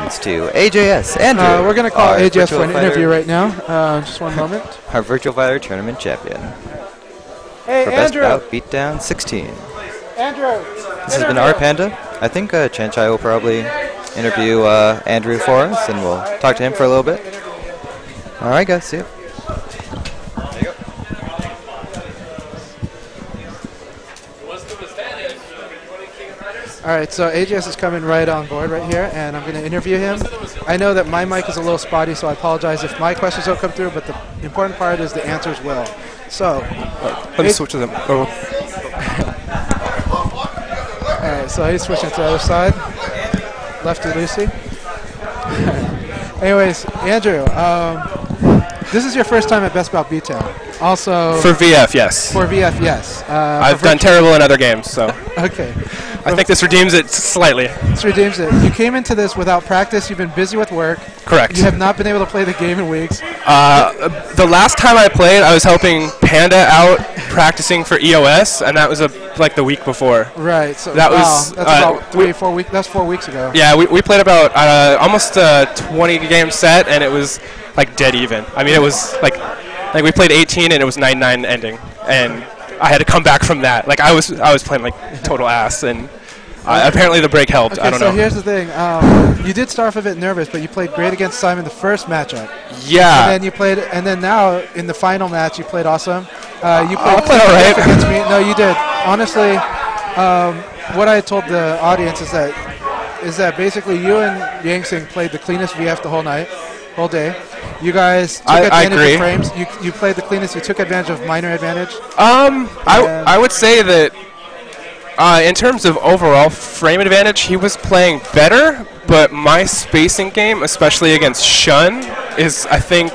comes to AJS. Andrew. We're going to call AJS for an interview right now. Just one moment. Our Virtual Fighter Tournament champion. Hey, for Andrew. Best Bout Beatdown 16. Andrew. This has been our Panda. I think Chanchai will probably interview Andrew for us, and we'll talk to him for a little bit. All right, guys. See you. All right, so AJS is coming right on board right here, and I'm going to interview him. I know that my mic is a little spotty, so I apologize if my questions don't come through, but the important part is the answers will. So, let me switch to them. Oh. All right, so he's switching to the other side. Lefty Lucy. Anyways, Andrew, this is your first time at Best Bout Beatdown. Also for VF, yes. For VF, yes. I've done terrible in other games, so. Okay. I think this redeems it slightly. This redeems it. You came into this without practice. You've been busy with work. Correct. You have not been able to play the game in weeks. The last time I played, I was helping Panda out practicing for EOS, and that was like the week before. Right. So that was that's about 4 weeks. That's 4 weeks ago. Yeah, we played about almost a 20-game set, and it was like dead even. I mean, it was like we played 18, and it was 9-9 ending, and I had to come back from that. Like I was playing like total ass, and apparently the break helped. Okay, I don't know. So here's the thing. You did start off a bit nervous, but you played great against Simon the first matchup. Yeah. And then you played, and then now in the final match you played awesome. You played all right against me. No, you did. Honestly, what I told the audience is that basically you and Yangsing played the cleanest VF the whole day. You guys took advantage of frames. You played the cleanest. You took advantage of minor advantage. I would say that in terms of overall frame advantage, he was playing better, but my spacing game, especially against Shun, is, I think,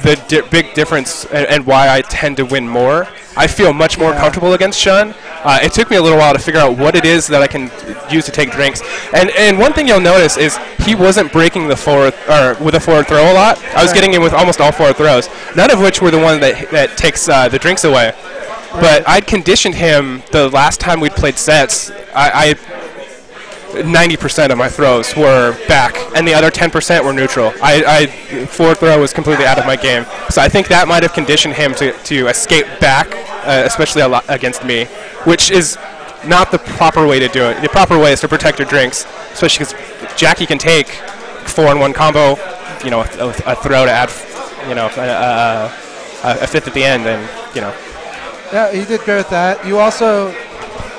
the big difference and why I tend to win more. I feel much more comfortable against Shun. It took me a little while to figure out what it is that I can use to take drinks. And one thing you'll notice is he wasn't breaking the forward with a forward throw a lot. I was getting him with almost all forward throws, none of which were the one that takes the drinks away. But I'd conditioned him the last time we'd played sets. 90% of my throws were back, and the other 10% were neutral. Forward throw was completely out of my game. So I think that might have conditioned him to escape back, especially a lot against me, which is not the proper way to do it. The proper way is to protect your drinks, especially because Jackie can take 4-in-1 combo, a throw to add, a fifth at the end, and, Yeah, he did great with that. You also,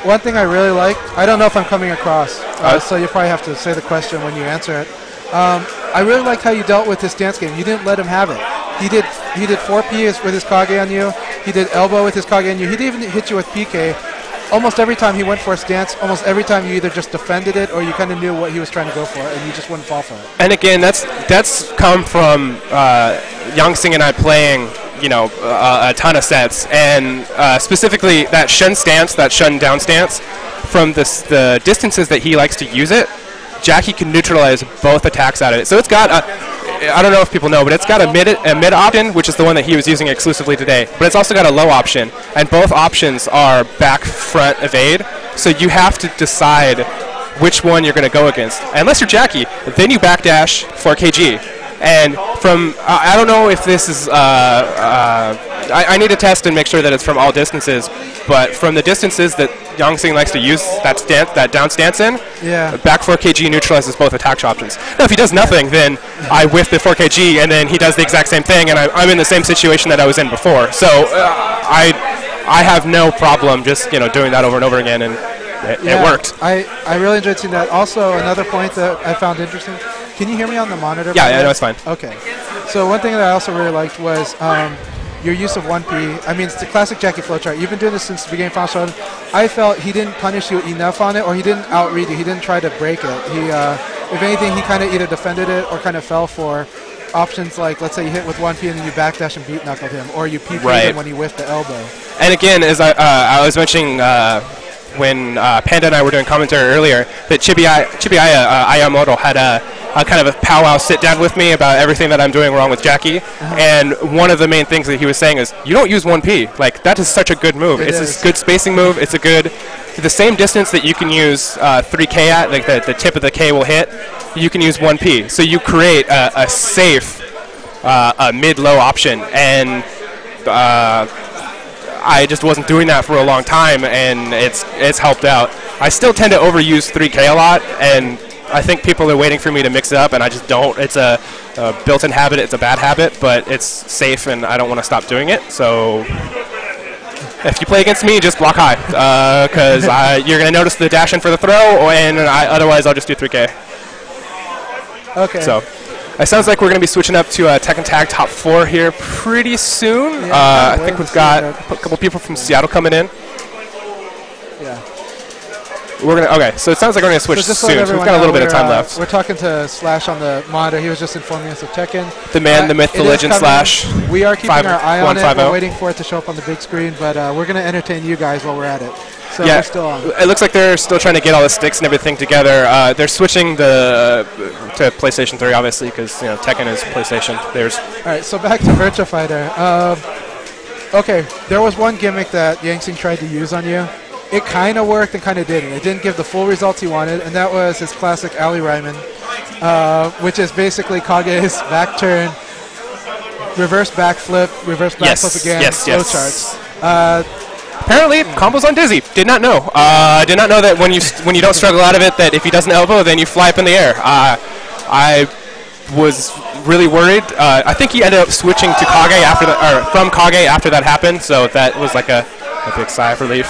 one thing I really like, I don't know if I'm coming across, so you probably have to say the question when you answer it. I really liked how you dealt with this dance game. You didn't let him have it. He did 4P with his Kage on you. He did elbow with his Kage on you. He didn't even hit you with PK. Almost every time he went for a stance, almost every time you either just defended it or you kind of knew what he was trying to go for, and you just wouldn't fall for it. And again, that's come from Yangsing and I playing, a ton of sets, and specifically that Shun stance, that Shun down stance, from the distances that he likes to use it, Jackie can neutralize both attacks out of it. So it's got I don't know if people know, but it's got a mid option, which is the one that he was using exclusively today. But it's also got a low option, and both options are back front evade. So you have to decide which one you're going to go against. Unless you're Jackie, then you backdash for KG. And from I don't know if this is I need to test and make sure that it's from all distances. But from the distances that Yangsing likes to use that down stance in, back 4kg neutralizes both attack options. Now, if he does nothing, then I whiff the 4kg, and then he does the exact same thing, and I'm in the same situation that I was in before. So I have no problem just doing that over and over again, and it worked. I really enjoyed seeing that. Also, another point that I found interesting. Can you hear me on the monitor? Yeah, no, it's fine. Okay. So one thing that I also really liked was your use of 1P. I mean, it's the classic Jackie flowchart. You've been doing this since the beginning of Final Showdown. I felt he didn't punish you enough on it, or he didn't outread you. He didn't try to break it. He, if anything, he kind of either defended it or kind of fell for options like, let's say you hit with 1P and then you backdash and beat knuckled him, or you PP him when you whiffed the elbow. And again, as I was mentioning when Panda and I were doing commentary earlier, that Chibiaya Ayamoto had a kind of a powwow sit-down with me about everything that I'm doing wrong with Jackie. And one of the main things that he was saying is, you don't use 1P. Like, that is such a good move. It's a good spacing move. It's a good the same distance that you can use 3K at, like the tip of the K will hit, you can use 1P. So you create a safe mid-low option, and I just wasn't doing that for a long time, and it's helped out. I still tend to overuse 3K a lot, and I think people are waiting for me to mix it up, and I just don't. It's a built-in habit. It's a bad habit, but it's safe, and I don't want to stop doing it. So if you play against me, just block high, because you're going to notice the dash in for the throw, and otherwise I'll just do 3K. Okay. So it sounds like we're going to be switching up to Tekken Tag Top 4 here pretty soon. Yeah, I think we've got a couple people from Seattle coming in. Yeah. We're gonna so it sounds like we're gonna switch so soon. So we've got a little bit of time left. We're talking to Slash on the monitor. He was just informing us of Tekken. The man, the myth, the legend, Slash. We are keeping our eye on it. 5150. We're waiting for it to show up on the big screen, but we're gonna entertain you guys while we're at it. So yeah, we're still on. It looks like they're still trying to get all the sticks and everything together. They're switching to PlayStation 3, obviously, because Tekken is PlayStation. All right, so back to Virtua Fighter. Okay, there was one gimmick that Yangsing tried to use on you. It kind of worked and kind of didn't. It didn't give the full results he wanted, and that was his classic alley Ryman, which is basically Kage's back turn, reverse backflip, reverse backflip again, slow charts. Apparently, combos on Dizzy. Did not know. Did not know that when you don't struggle out of it, that if he doesn't elbow, then you fly up in the air. I was really worried. I think he ended up switching to Kage after that, or from Kage after that happened. So that was like a big sigh of relief.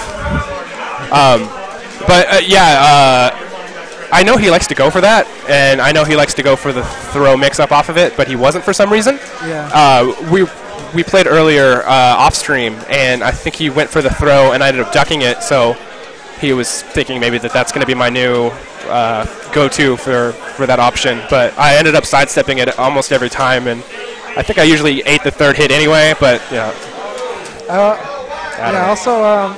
I know he likes to go for that, and I know he likes to go for the throw mix-up off of it, but he wasn't for some reason. Yeah. We played earlier off stream, and I think he went for the throw, and I ended up ducking it, so he was thinking maybe that's going to be my new go-to for that option. But I ended up sidestepping it almost every time, and I think I usually ate the third hit anyway, but also,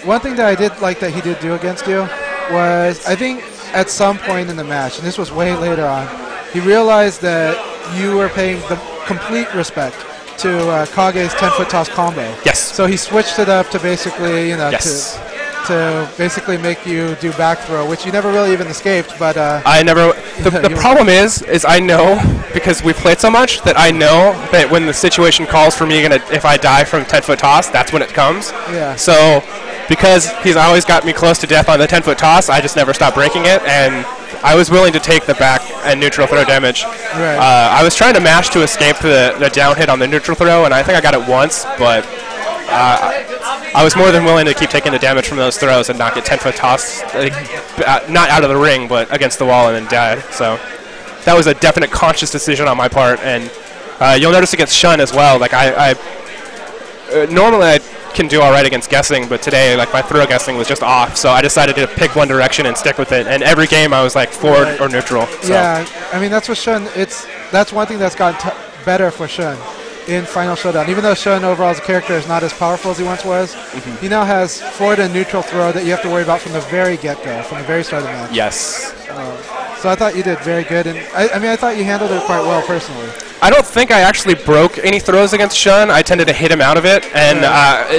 one thing that I did like that he did do against you was, I think at some point in the match, and this was way later on, he realized that you were paying the complete respect to Kage's 10-foot toss combo. Yes. So he switched it up to basically, to basically make you do back throw, which you never really even escaped. But I never. The problem is I know, because we've played so much, that I know that when the situation calls for me, if I die from 10-foot toss, that's when it comes. Yeah. So because he's always got me close to death on the 10-foot toss, I just never stopped breaking it, and I was willing to take the back and neutral throw damage. Right. I was trying to mash to escape the down hit on the neutral throw, and I think I got it once, but I was more than willing to keep taking the damage from those throws and not get 10-foot toss, not out of the ring, but against the wall and then die. So that was a definite conscious decision on my part, and you'll notice against Shun as well. Like normally I can do all right against guessing, but today my throw guessing was just off, so I decided to pick one direction and stick with it, and every game I was like forward or neutral. So. Yeah, I mean that's what Shun, that's one thing that's gotten better for Shun in Final Showdown. Even though Shun overall as a character is not as powerful as he once was, he now has forward and neutral throw that you have to worry about from the very get-go, from the very start of the match. Yes. So I thought you did very good, and I thought you handled it quite well personally. I don't think I actually broke any throws against Shun. I tended to hit him out of it, and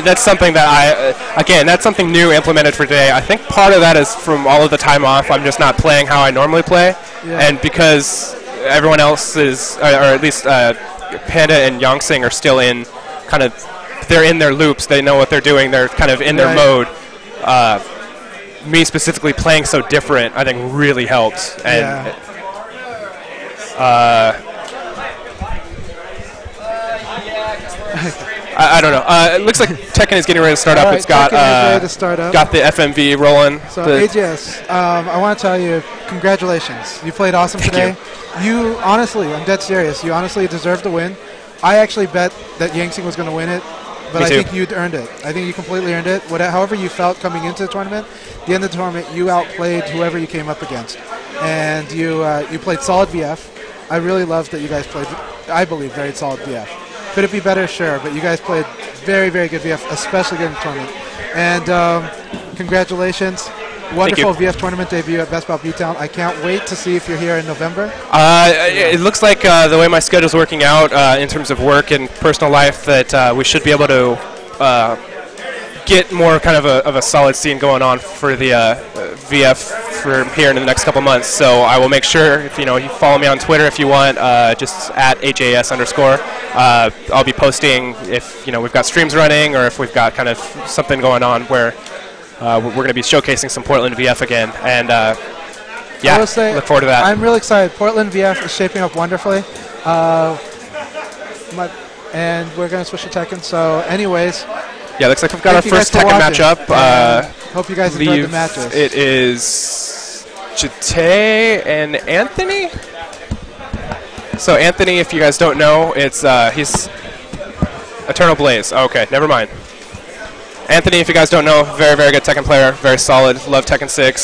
that's something that that's something new implemented for today. I think part of that is from all of the time off. I'm just not playing how I normally play, and because everyone else is, or at least Panda and Yangsing are still in they're in their loops. They know what they're doing. They're kind of in their mode. Me specifically playing so different, I think really helped. And I don't know. It looks like Tekken is getting ready to start up. It's got got the FMV rolling. So AJS, I want to tell you, congratulations. You played awesome today. You honestly, I'm dead serious. You honestly deserved to win. I actually bet that Yangsing was going to win it, but I think you'd earned it. I think you completely earned it. However you felt coming into the tournament, at the end of the tournament, you outplayed whoever you came up against, and you played solid VF. I really loved that you guys played, I believe, very solid VF. Could it be better? Sure, but you guys played very, very good VF, especially good in the tournament. And congratulations. Wonderful VF tournament debut at Best Bout Beatdown. I can't wait to see if you're here in November. It looks like the way my schedule's working out in terms of work and personal life that we should be able to get more kind of a solid scene going on for the VF for here in the next couple months. So I will make sure, if you follow me on Twitter if you want, just at @HAS_. I'll be posting if we've got streams running or if we've got kind of something going on where we're going to be showcasing some Portland VF again. And yeah, look forward to that. I'm really excited. Portland VF is shaping up wonderfully. And we're going to switch to Tekken. So anyways. Yeah, looks like we've got our first Tekken matchup. Hope you guys enjoyed the matches. It is Jite and Anthony. So Anthony, if you guys don't know, it's he's Eternal Blaze. Okay, never mind. Anthony, if you guys don't know, very, very good Tekken player, very solid. Love Tekken 6.